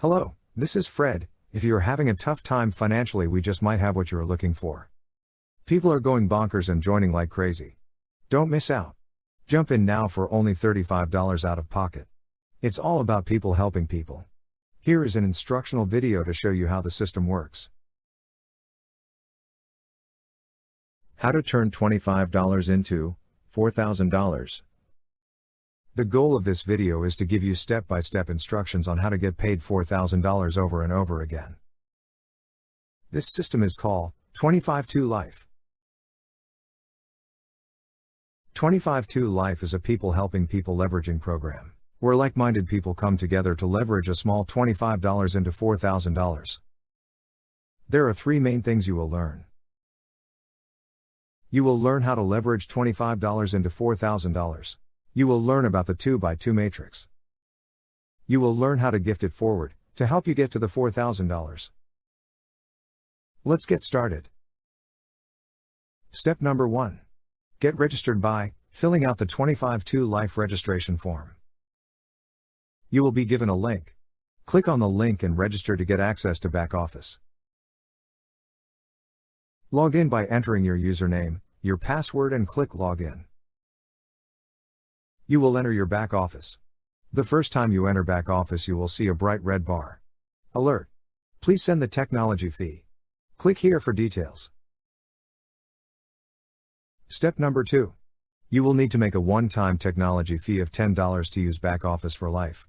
Hello, this is Fred. If you are having a tough time financially, we just might have what you are looking for. People are going bonkers and joining like crazy. Don't miss out. Jump in now for only $35 out of pocket. It's all about people helping people. Here is an instructional video to show you how the system works. How to turn $25 into $4,000. The goal of this video is to give you step-by-step instructions on how to get paid $4,000 over and over again. This system is called 25-2 Life. 25-2 Life is a people helping people leveraging program, where like-minded people come together to leverage a small $25 into $4,000. There are three main things you will learn. You will learn how to leverage $25 into $4,000. You will learn about the 2x2 matrix. You will learn how to gift it forward, to help you get to the $4,000. Let's get started. Step number 1. Get registered by filling out the 25-2 Life registration form. You will be given a link. Click on the link and register to get access to back office. Log in by entering your username, your password, and click Login. You will enter your back office. The first time you enter back office, you will see a bright red bar. Alert! Please send the technology fee. Click here for details. Step number 2. You will need to make a one-time technology fee of $10 to use back office for life.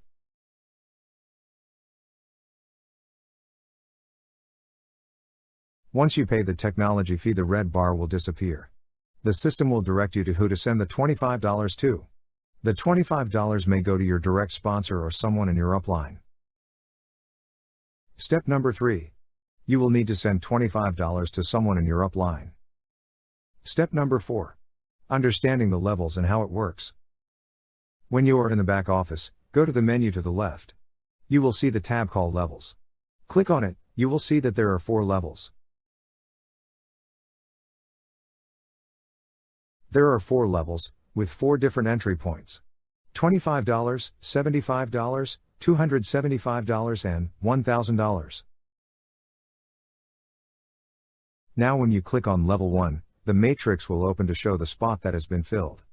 Once you pay the technology fee, the red bar will disappear. The system will direct you to who to send the $25 to. The $25 may go to your direct sponsor or someone in your upline. Step number 3. You will need to send $25 to someone in your upline. Step number 4. Understanding the levels and how it works. When you are in the back office, go to the menu to the left. You will see the tab called Levels. Click on it, you will see that there are 4 levels. There are 4 levels, with 4 different entry points. $25, $75, $275, and $1,000. Now when you click on Level 1, the matrix will open to show the spot that has been filled.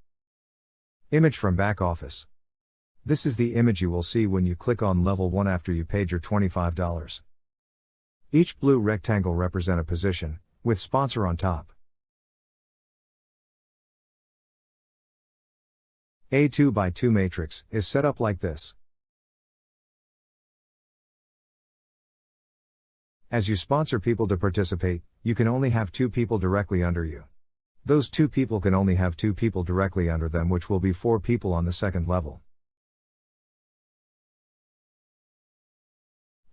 Image from back office. This is the image you will see when you click on Level 1 after you paid your $25. Each blue rectangle represents a position, with sponsor on top. A 2x2 matrix is set up like this. As you sponsor people to participate, you can only have 2 people directly under you. Those 2 people can only have 2 people directly under them, which will be 4 people on the second level.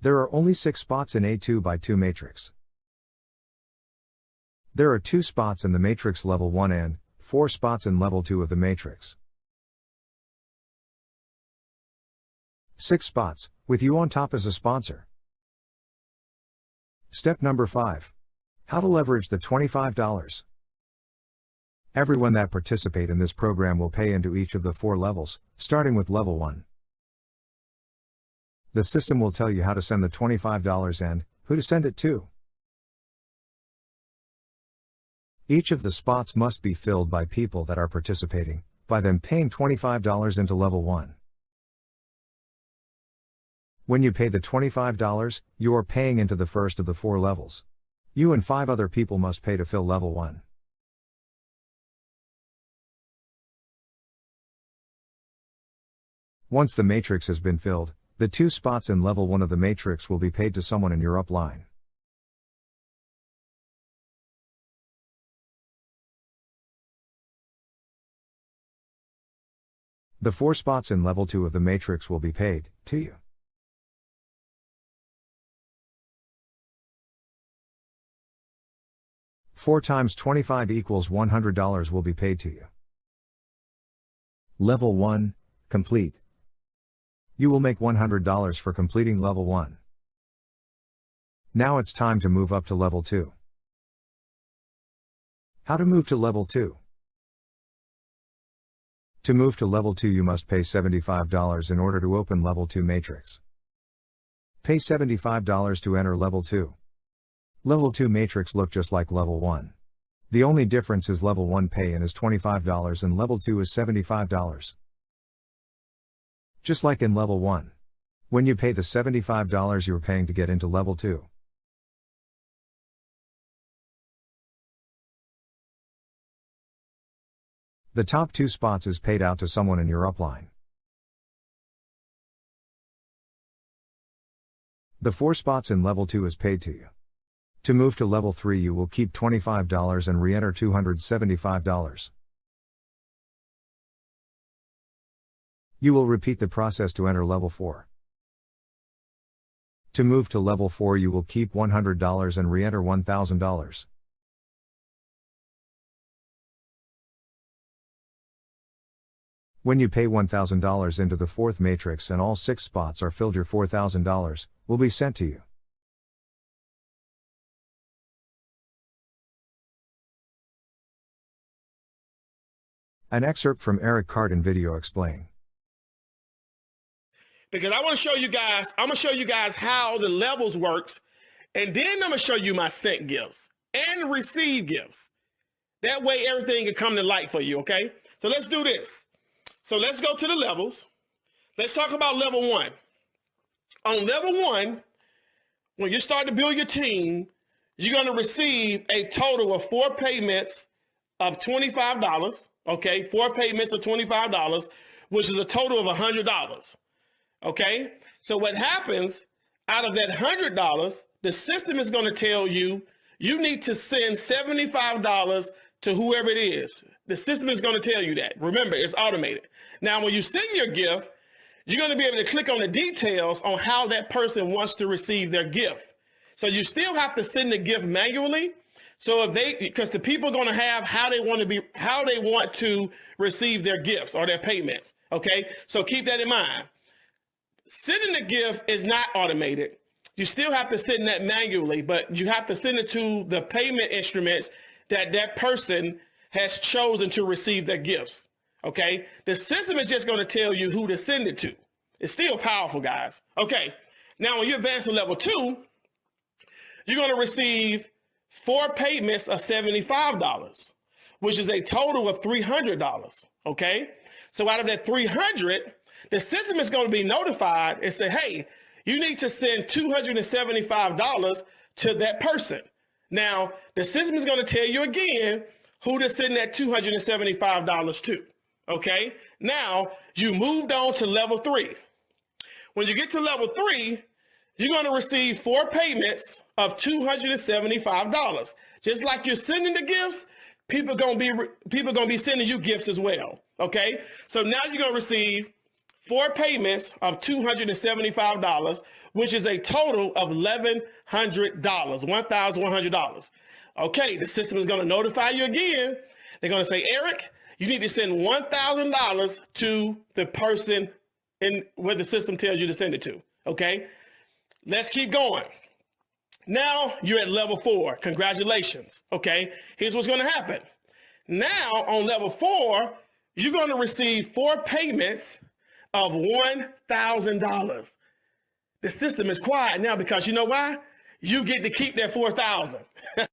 There are only 6 spots in a 2x2 matrix. There are 2 spots in the matrix level 1 and 4 spots in level 2 of the matrix. 6 spots, with you on top as a sponsor. Step number 5. How to leverage the $25. Everyone that participate in this program will pay into each of the 4 levels, starting with level 1. The system will tell you how to send the $25 and who to send it to. Each of the spots must be filled by people that are participating, by them paying $25 into level 1. When you pay the $25, you are paying into the first of the 4 levels. You and 5 other people must pay to fill level 1. Once the matrix has been filled, the 2 spots in level 1 of the matrix will be paid to someone in your upline. The 4 spots in level 2 of the matrix will be paid to you. $4 times 25 equals $100 will be paid to you. Level 1, complete. You will make $100 for completing level 1. Now it's time to move up to level 2. How to move to level 2? To move to level 2 you must pay $75 in order to open level 2 matrix. Pay $75 to enter Level 2. Level 2 matrix look just like Level 1. The only difference is Level 1 pay-in is $25 and Level 2 is $75. Just like in Level 1. When you pay the $75 you're paying to get into Level 2. The top 2 spots is paid out to someone in your upline. The 4 spots in Level 2 is paid to you. To move to Level 3 you will keep $25 and re-enter $275. You will repeat the process to enter Level 4. To move to Level 4 you will keep $100 and re-enter $1,000. When you pay $1,000 into the 4th matrix and all 6 spots are filled, your $4,000 will be sent to you. An excerpt from Eric Carden video explaining. Because I want to show you guys, I'm going to show you guys how the levels works, and then I'm going to show you my sent gifts and receive gifts. That way everything can come to light for you, okay? So let's do this. So let's go to the levels. Let's talk about level 1. On level 1, when you start to build your team, you're going to receive a total of 4 payments of $25, okay? 4 payments of $25, which is a total of $100, okay? So what happens out of that $100, the system is going to tell you, you need to send $75 to whoever it is. The system is going to tell you that. Remember, it's automated. Now, when you send your gift, you're going to be able to click on the details on how that person wants to receive their gift. So you still have to send the gift manually. So because the people are going to have how they want to receive their gifts or their payments. Okay. So keep that in mind. Sending the gift is not automated. You still have to send that manually, but you have to send it to the payment instruments that person has chosen to receive their gifts. Okay. The system is just going to tell you who to send it to. It's still powerful, guys. Okay. Now, when you advance to level 2, you're going to receive 4 payments of $75, which is a total of $300. Okay. So out of that 300, the system is going to be notified and say, hey, you need to send $275 to that person. Now, the system is going to tell you again who to send that $275 to. Okay. Now, you moved on to level 3. When you get to level 3, you're going to receive 4 payments of $275. Just like you're sending the gifts, people are going to be sending you gifts as well. Okay. So now you're going to receive 4 payments of $275, which is a total of $1,100, $1,100. Okay, the system is going to notify you again. They're going to say, Eric, you need to send $1,000 to the person in where the system tells you to send it to. Okay, let's keep going. Now you're at level 4. Congratulations. Okay, here's what's going to happen. Now on level 4, you're going to receive 4 payments of $1,000. The system is quiet now because you know why? You get to keep that $4,000.